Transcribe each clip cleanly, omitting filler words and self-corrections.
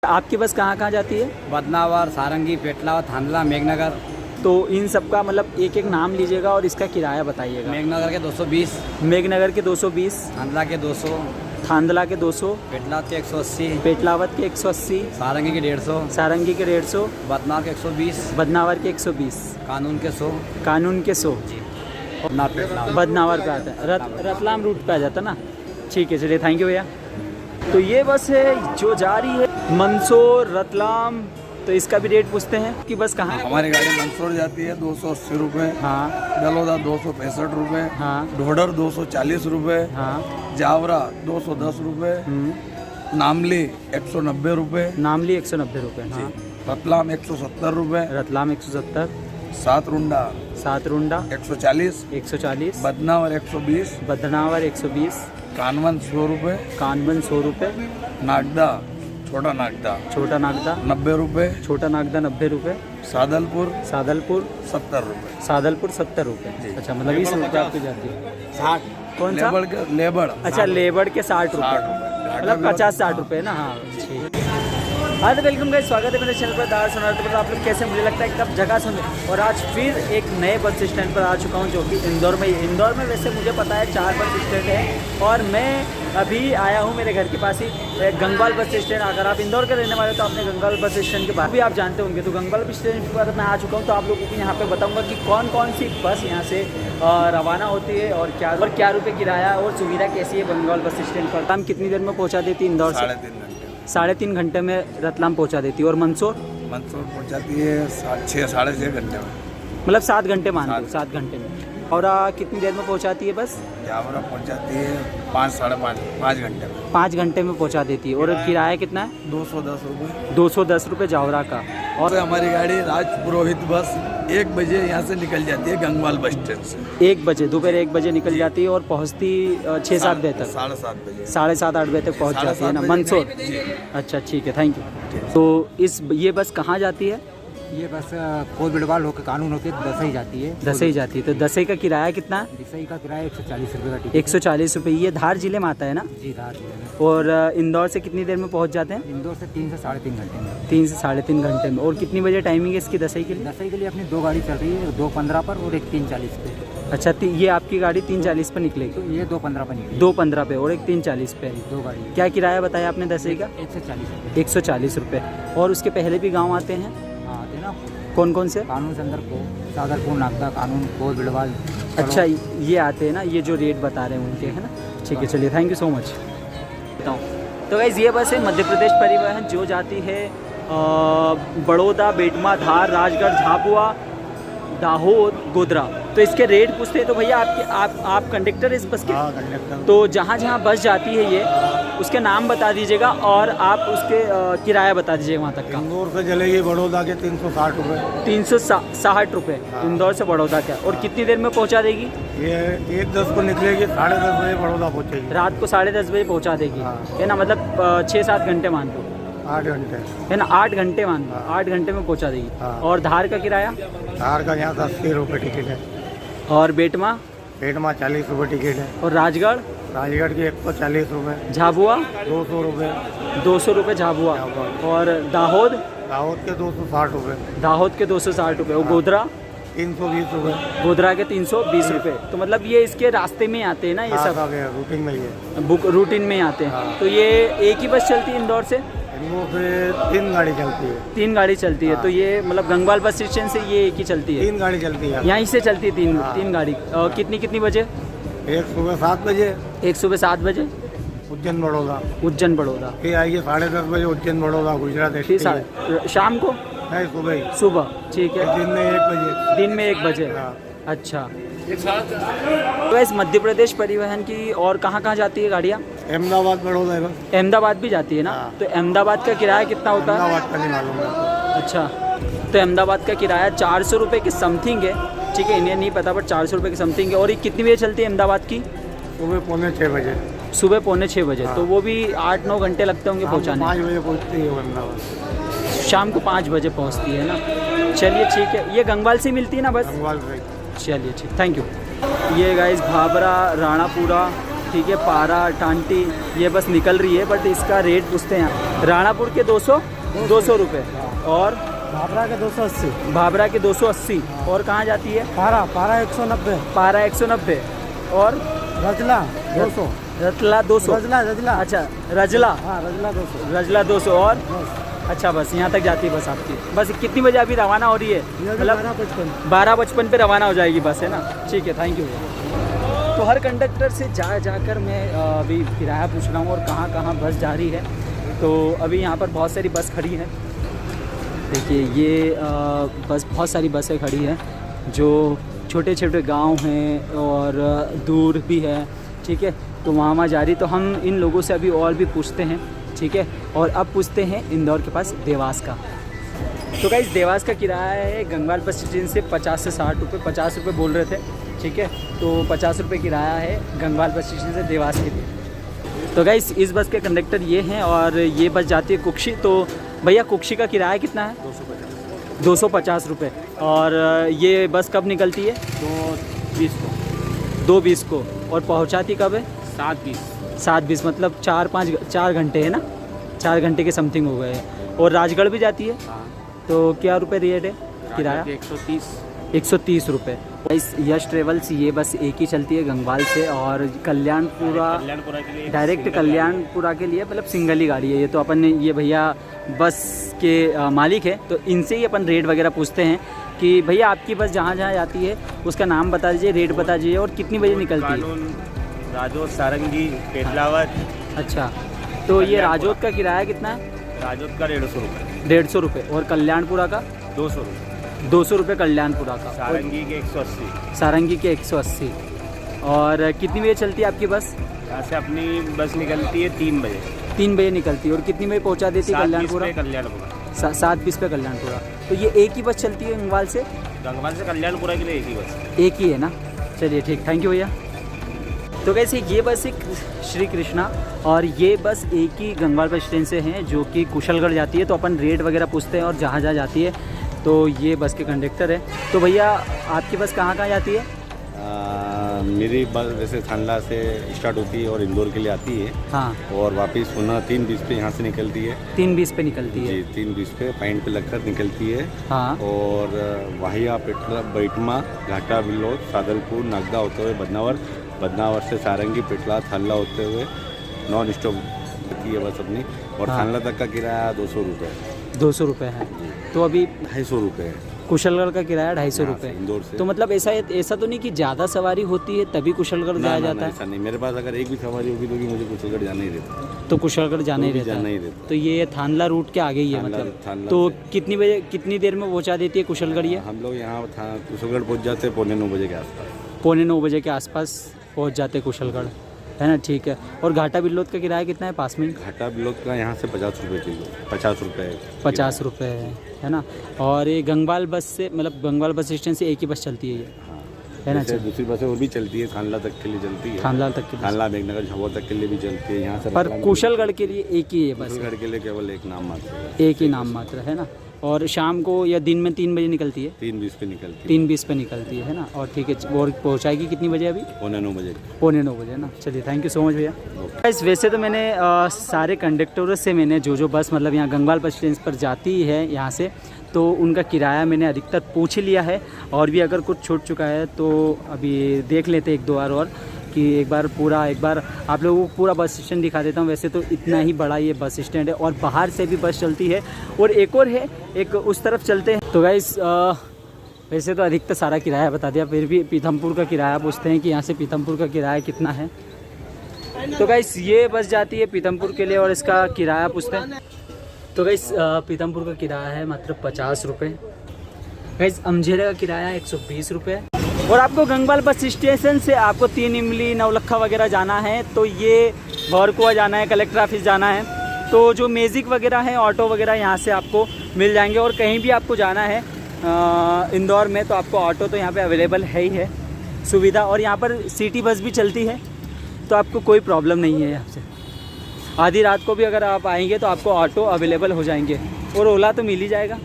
आपकी बस कहाँ कहाँ जाती है? बदनावर, सारंगी, पेटला, थांदला, मेघनगर। तो इन सब का मतलब एक एक नाम लीजिएगा और इसका किराया बताइएगा। मेघनगर के 220, मेघनगर के 220, थांदला के 200, थांदला के 200, पेटला के 180, पेटलावत के 180, सारंगी के 150, सारंगी के 150, बदनावर के 120, बदनावर के 120, कानून के 100। कानून के 100, ना पेटला बदनावर पे आता है, रतलाम रूट पे आ जाता ना। ठीक है, चलिए थैंक यू भैया। तो ये बस है जो जा रही है मंदसौर रतलाम, तो इसका भी रेट पूछते हैं कि बस कहाँ है। हमारी गाड़ी मंदसौर जाती है 280 रुपये, हाँ दलोदा 265 रुपये, हाँ ढोडर 240 रुपये, हाँ। जावरा 210 रुपये, नामली 190 रुपये, नामली 190 रुपये, हाँ। रतलाम 170 रुपये, रतलाम 170, सातरुंडा सातरुंडा 140, 140, बदनावर 120, बदनावर 120, कानवन 100 रुपये, कानवन 100 रुपये, नागदा छोटा नागदा छोटा नागदा 90 रुपये, छोटा नागदा 90 रुपये, सादलपुर सादलपुर 70 रुपये। सादलपुर 70 रुपये। अच्छा, मतलब 20 रुपये आपकी जाती है। 60 कौन सा? लेबड़ अच्छा, लेबर के 60 रुपये, 60 रुपये, मतलब 50-60 रुपये ना। हाँ ठीक। हाँ तो वेलकम गाइस, स्वागत है मेरे चैनल पर दार सुनार। तो आप लोग कैसे, मुझे लगता है कब जगह सुने। और आज फिर एक नए बस स्टैंड पर आ चुका हूँ जो कि इंदौर में ही। इंदौर में वैसे मुझे पता है 4 बस स्टैंड है और मैं अभी आया हूँ मेरे घर के पास ही गंगवाल बस स्टैंड। अगर आप इंदौर के रहने वाले तो आपने गंगवाल बस स्टैंड के बारे भी आप जानते होंगे। तो गंगवाल बस स्टैंड पर मैं आ चुका हूँ, तो आप लोगों को यहाँ पे बताऊँगा कि कौन कौन सी बस यहाँ से रवाना होती है और क्या रुपये किराया और सुविधा कैसी है गंगवाल बस स्टैंड पर। हम कितनी देर में पहुँचा देती है इंदौर से? 3.5 घंटे में रतलाम पहुंचा देती है। और मंदसौर पहुंचाती है 6 साढ़े 6 घंटे में, मतलब 7 घंटे मान लो, 7 घंटे में। और कितनी देर में पहुंचाती है बस? जावरा पहुंचाती है 5 साढ़े 5 घंटे में, 5 घंटे में पहुंचा देती है। और किराया कितना है? 210 रुपये। 210 रुपये जावरा का। और हमारी गाड़ी राज पुरोहित बस 1 बजे यहाँ से निकल जाती है गंगवाल बस स्टैंड से। 1 बजे, दोपहर 1 बजे निकल जाती है और पहुंचती 6-7 बजे तक, 7:30 बजे, 7:30-8 बजे तक पहुंच जाती है ना मंदसौर। अच्छा ठीक है, थैंक यू। तो ये बस कहाँ जाती है? ये बस कोल बिड़वाल होकर कानून होकर दसई जाती है। दसई जाती है। तो दसई का किराया कितना है? दसई का किराया 140 रुपये का टिकट। 140 रुपये। ये धार जिले में आता है ना? जी धार जिले में। और इंदौर से कितनी देर में पहुंच जाते हैं? इंदौर से 3 से साढ़े 3 घंटे में। 3 से साढ़े 3 घंटे में। और कितनी बजे टाइमिंग है इसकी दसई के लिए? दसई के लिए अपनी 2 गाड़ी चल रही है, 2:15 पर और एक 3:40 पे। अच्छा, ये आपकी गाड़ी 3:40 पर निकलेगी? तो ये 2:15 पर निकली। 2:15 पे और एक 3:40 पे। 2 गाड़ी। क्या किराया बताया आपने दसई का? 140 रुपये। 140 रुपये। और उसके पहले भी गाँव आते हैं? हाँ आते ना। कौन कौन से? कानून से अंदर को सादरपुर, नागदा, कानून, कोल बिड़वाल। अच्छा, ये आते हैं ना, ये जो रेट बता रहे हैं उनके, है ना? ठीक है, चलिए थैंक यू सो मच। बताऊँ तो गाइस, ये बस है मध्य प्रदेश परिवहन जो जाती है बड़ौदा, बेटमा, धार, राजगढ़, झाबुआ, दाहोद, गोधरा। तो इसके रेट पूछते हैं। तो भैया आप कंडक्टर इस बस के? हाँ, कंडक्टर। तो जहाँ जहाँ बस जाती है ये, उसके नाम बता दीजिएगा और आप उसके किराया बता दीजिएगा वहाँ तक का। इंदौर से चलेगी बड़ौदा के 360 रुपये। 360 रुपये इंदौर से बड़ौदा का। और कितनी देर में पहुँचा देगी? ये 1:10 को निकलेगी, 10:30 बजे बड़ौदा पहुँचेगी। रात को 10:30 बजे पहुँचा देगी, है ना? मतलब 6-7 घंटे मान लो, 8 घंटे, है ना? 8 घंटे मान लो, 8 घंटे में पहुँचा देगी। हाँ। और धार का किराया? धार का यहाँ 80 रुपये टिकट है। और बेटमा? पेटमा 40 रुपये टिकट है। और राजगढ़? राजगढ़ की 140 रुपये। झाबुआ? 200 रुपये। 200 रुपये झाबुआ। और दाहोद? दाहोद के 260 रुपये। दाहोद के 260 रुपये। और गोधरा? 320 रुपये। गोधरा के 320 रुपये। तो मतलब ये इसके रास्ते में आते हैं ना ये सब? रूटिंग में ही है, बुक रूटीन में आते हैं। तो ये एक ही बस चलती है इंदौर से? इंदौर से 3 गाड़ी चलती है। 3 गाड़ी चलती है। तो ये मतलब गंगवाल बस स्टैंड से ये एक ही चलती है? 3 गाड़ी चलती है यहीं से चलती है 3 गाड़ी। कितनी बजे? एक सुबह 7 बजे, एक सुबह 7 बजे उज्जैन बड़ौदा। उज्जैन बड़ौदा। फिर आइए 10:30 बजे उज्जैन बड़ौदा गुजरात फिर एक्सप्रेस। शाम को? नहीं, सुबह ही। सुबह, ठीक है। दिन में 1 बजे। दिन में 1 बजे। हाँ। अच्छा। तो इस मध्य प्रदेश परिवहन की और कहाँ कहाँ जाती है गाड़ियाँ? अहमदाबाद बड़ौदा है बस। अहमदाबाद भी जाती है ना? हाँ। तो अहमदाबाद का किराया कितना होता है? अहमदाबाद का नहीं मालूम है। अच्छा, तो अहमदाबाद का किराया 400 रुपये के समथिंग है, ठीक है? इंडियन नहीं पता, बट 400 रुपये के समथिंग है। और ये कितनी बजे चलती है अहमदाबाद की? सुबह 5:45 बजे। सुबह 5:45 बजे। हाँ। तो वो भी 8-9 घंटे लगते होंगे पहुँचाने? 5 बजे पहुँचती है अहमदाबाद। शाम को 5 बजे पहुँचती है ना? चलिए ठीक है। ये गंगवाल से मिलती है ना बस? गंगवाल से। चलिए ठीक, थैंक यू। ये गाइस भाबरा, राणापुरा, ठीक है, पारा टांटी ये बस निकल रही है, बट इसका रेट पूछते हैं यहाँ। राणापुर के 200 रुपये और भाबरा के 280, भाबरा के 280। और कहाँ जाती है? पारा 190, पारा 190 और रजला 200, रतला 200। रजला अच्छा रजला, हाँ रजला 200, रजला 200 और अच्छा बस यहाँ तक जाती है बस आपकी। बस कितनी बजे अभी रवाना हो रही है? मतलब 12:55 पे रवाना हो जाएगी बस, है ना? ठीक है, थैंक यू। तो हर कंडक्टर से जाकर मैं अभी किराया पूछ रहा हूँ और कहाँ कहाँ बस जा रही है। तो अभी यहाँ पर बहुत सारी बस खड़ी है, देखिए ये बस बहुत सारी बसें खड़ी हैं जो छोटे छोटे गांव हैं और दूर भी है, ठीक है। तो वहाँ जा रही, तो हम इन लोगों से अभी और भी पूछते हैं, ठीक है। और अब पूछते हैं इंदौर के पास देवास का। तो गाइस देवास का किराया है गंगवाल बस स्टैंड से 50 से 60 रुपये, 50 रुपये बोल रहे थे, ठीक है। तो 50 रुपये किराया है गंगवाल बस स्टेशन से देवास के लिए। तो गाइस इस बस के कंडक्टर ये हैं और ये बस जाती है कुक्षी। तो भैया कुक्षी का किराया कितना है? 250 रुपये। और ये बस कब निकलती है? 2:20 को। और पहुंचाती कब है? 7:20 मतलब 4 घंटे है ना, 4 घंटे के समथिंग हो गए हैं। और राजगढ़ भी जाती है? तो क्या रुपये रेट है किराया? 130 रुपये। इस यश ट्रेवल्स ये बस एक ही चलती है गंगवाल से और कल्याणपुरा के लिए, डायरेक्ट कल्याणपुरा के लिए, मतलब सिंगल ही गाड़ी है ये। तो अपन ने ये भैया बस के मालिक है, तो इनसे ही अपन रेट वगैरह पूछते हैं कि भैया आपकी बस जहाँ जहाँ जाती है उसका नाम बता दीजिए, रेट बता दीजिए और कितनी बजे निकलती है? राजोत, सारंगी, पेटलावत। अच्छा, तो ये राजोत का किराया कितना है? राजोत का 150 रुपये। 150 रुपये। और कल्याणपुरा का? 200 रुपये। 200 रुपये कल्याणपुरा का। सारंगी के 180। सारंगी के 180। और कितनी बजे चलती है आपकी बस? यहाँ से अपनी बस निकलती है 3 बजे। 3 बजे निकलती है। और कितनी बजे पहुँचा देती है कल्याणपुरा? 7:20 पे कल्याणपुरा। तो ये एक ही बस चलती है गंगवाल से? गंगवाल से कल्याणपुरा के लिए एक ही बस। एक ही है ना, चलिए ठीक, थैंक यू भैया। तो कैसे ये बस एक श्री कृष्णा और ये बस एक ही गंगवाल बस स्टैंड से हैं जो कि कुशलगढ़ जाती है। तो अपन रेट वगैरह पूछते हैं और जहाँ जहाँ जाती है। तो ये बस के कंडक्टर है। तो भैया आपकी बस कहाँ कहाँ जाती है? मेरी बस वैसे थानला से स्टार्ट होती है और इंदौर के लिए आती है। हाँ। और वापस पुनः 3:20 पे यहाँ से निकलती है। 3:20 पे निकलती है? जी 3:20 पे पॉइंट पे लगकर निकलती है। हाँ। और वाहिया, पेटला, बैटमा, घाटा, बिल्लोद, सादलपुर, नागदा होते हुए बदनावर से सारंगी, पेटला, थानला होते हुए नॉन स्टॉप होती है बस अपनी। और हाँ। थानला तक का किराया 200 रुपये। 200 रुपये है। तो अभी 250 रुपये है कुशलगढ़ का किराया 250 रुपये। इंदौर से। तो मतलब ऐसा तो नहीं कि ज़्यादा सवारी होती है तभी कुशलगढ़ जाया जाता है? ऐसा नहीं, मेरे पास अगर एक भी सवारी होगी तो भी मुझे कुशलगढ़ जाना ही रहता। तो कुशलगढ़ जाना ही जाना ही रहता है। रहता। तो ये थानला रूट के आगे ही है थानला मतलब? तो से। कितनी बजे, कितनी देर में पहुंचा देती है कुशलगढ़ ये? हम लोग यहाँ कुशलगढ़ पहुँच जाते हैं 9:15 बजे के आसपास। 9:15 बजे के आसपास पहुंच जाते कुशलगढ़, है ना? ठीक है। और घाटा बिल्लोद का किराया कितना है पास में? घाटा बिल्लोद का यहाँ से 50 रुपये किलो, 50 रुपये 50 रुपये है ना? और ये गंगवाल बस से, मतलब गंगवाल बस स्टैंड से एक ही बस चलती है ये, हाँ। है ना? जैसे दूसरी बसें और भी चलती है, थानला तक के लिए चलती है। थानला तक की बस। थानला, मेघनगर, झाबुआ तक के लिए भी चलती है। यहाँ से पर कुशलगढ़ के लिए एक ही है बस? कुशलगढ़ के लिए केवल एक नाम मात्र है, एक ही नाम मात्र है ना? और शाम को या दिन में 3 बजे निकलती है? 3:20 पे निकलती है। 3:20 पे निकलती है ना? और ठीक है, और पहुँचाएगी कितनी बजे अभी? 9:15 बजे। 9:15 बजे ना? चलिए, थैंक यू सो मच भैया। गाइस वैसे तो मैंने सारे कंडक्टरों से मैंने जो बस मतलब यहाँ गंगवाल बस स्टैंड पर जाती है यहाँ से, तो उनका किराया मैंने अधिकतर पूछ लिया है। और भी अगर कुछ छूट चुका है तो अभी देख लेते एक दो बार और कि एक बार आप लोगों को पूरा बस स्टैंड दिखा देता हूँ। वैसे तो इतना ही बड़ा ये बस स्टैंड है और बाहर से भी बस चलती है और एक और है, एक उस तरफ चलते हैं। तो गाइस वैसे तो अधिकतर सारा किराया बता दिया, फिर भी पीथमपुर का किराया पूछते हैं कि यहाँ से पीथमपुर का किराया कितना है। तो गाइस ये बस जाती है पीथमपुर के लिए और इसका किराया पूछते हैं। तो गाइस पीथमपुर का किराया है मात्र 50 रुपये। गाइस अमझेरा का किराया 120 रुपये। और आपको गंगवाल बस स्टेशन से आपको 3 इमली, नवलखा वगैरह जाना है, तो ये भौरकुआ जाना है, कलेक्टर ऑफिस जाना है, तो जो मैजिक वगैरह है, ऑटो वगैरह यहाँ से आपको मिल जाएंगे। और कहीं भी आपको जाना है इंदौर में तो आपको ऑटो तो यहाँ पे अवेलेबल है ही है सुविधा। और यहाँ पर सिटी बस भी चलती है, तो आपको कोई प्रॉब्लम नहीं है यहाँ से। आधी रात को भी अगर आप आएंगे तो आपको ऑटो अवेलेबल हो जाएंगे और ओला तो मिल ही जाएगा।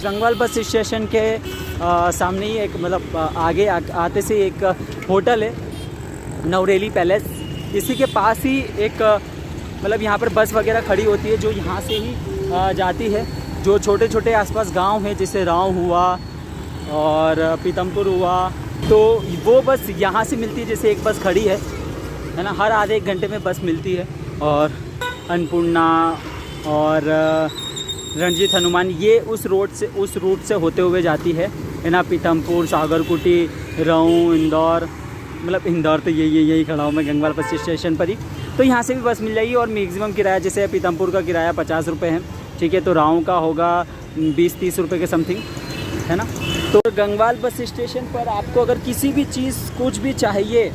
गंगवाल बस स्टेशन के सामने ही एक मतलब आगे आते से एक होटल है, नवरेली पैलेस, इसी के पास ही एक मतलब यहाँ पर बस वगैरह खड़ी होती है जो यहाँ से ही जाती है। जो छोटे छोटे आसपास गांव हैं जैसे राव हुआ और पीतमपुर हुआ, तो वो बस यहाँ से मिलती है। जैसे एक बस खड़ी है ना, हर आधे एक घंटे में बस मिलती है। और अन्नपूर्णा और रणजीत हनुमान ये उस रूट से होते हुए जाती है ना। पीतमपुर, सागरकुटी, राऊ, इंदौर, मतलब इंदौर तो यही खड़ा हूँ मैं गंगवाल बस स्टेशन पर ही। तो यहाँ से भी बस मिल जाएगी और मैक्सिमम किराया जैसे पीतमपुर का किराया 50 रुपये है, ठीक है। तो राऊ का होगा 20-30 रुपये के समथिंग, है ना। तो गंगवाल बस स्टेशन पर आपको अगर किसी भी चीज़ कुछ भी चाहिए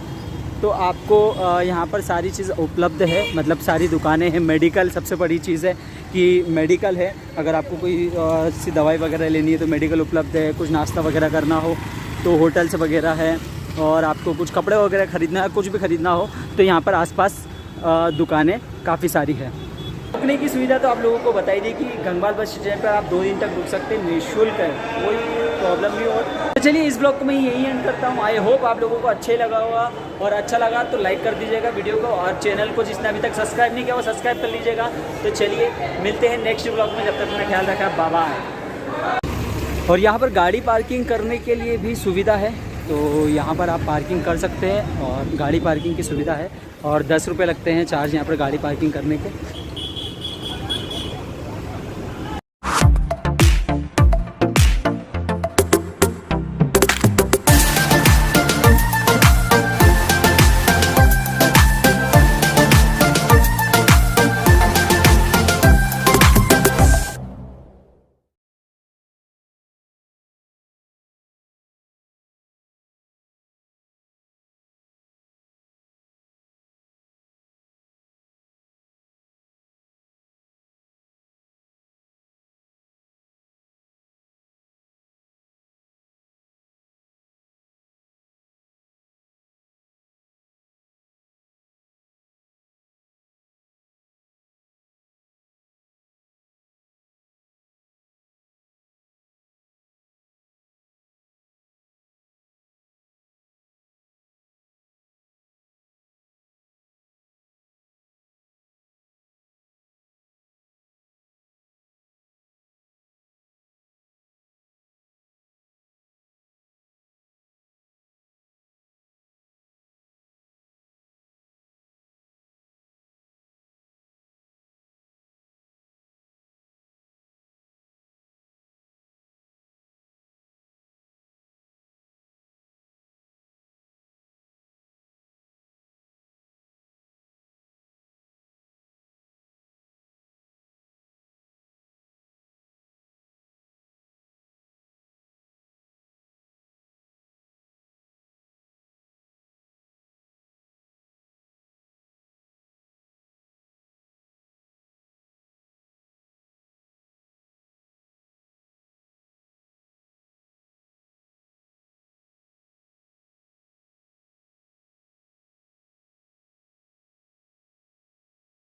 तो आपको यहाँ पर सारी चीज़ उपलब्ध है। मतलब सारी दुकानें हैं। मेडिकल सबसे बड़ी चीज़ है कि मेडिकल है। अगर आपको कोई सी दवाई वगैरह लेनी है तो मेडिकल उपलब्ध है। कुछ नाश्ता वगैरह करना हो तो होटल्स वगैरह है। और आपको कुछ कपड़े वगैरह ख़रीदना है, कुछ भी ख़रीदना हो तो यहाँ पर आसपास दुकानें काफ़ी सारी है। रुकने की सुविधा तो आप लोगों को बताई दी कि गंगवाल बस स्टेशन पर आप 2 दिन तक रुक सकते हैं, निःशुल्क है, कोई प्रॉब्लम नहीं हो। तो चलिए इस ब्लॉग को मैं यही एंड करता हूँ। आई होप आप लोगों को अच्छे लगा होगा, और अच्छा लगा तो लाइक कर दीजिएगा वीडियो को, और चैनल को जिसने अभी तक सब्सक्राइब नहीं किया वो सब्सक्राइब कर लीजिएगा। तो चलिए मिलते हैं नेक्स्ट ब्लॉग में, जब तक अपना ख्याल रखा, बाय बाय। और यहाँ पर गाड़ी पार्किंग करने के लिए भी सुविधा है, तो यहाँ पर आप पार्किंग कर सकते हैं और गाड़ी पार्किंग की सुविधा है। और 10 रुपये लगते हैं चार्ज यहाँ पर गाड़ी पार्किंग करने के।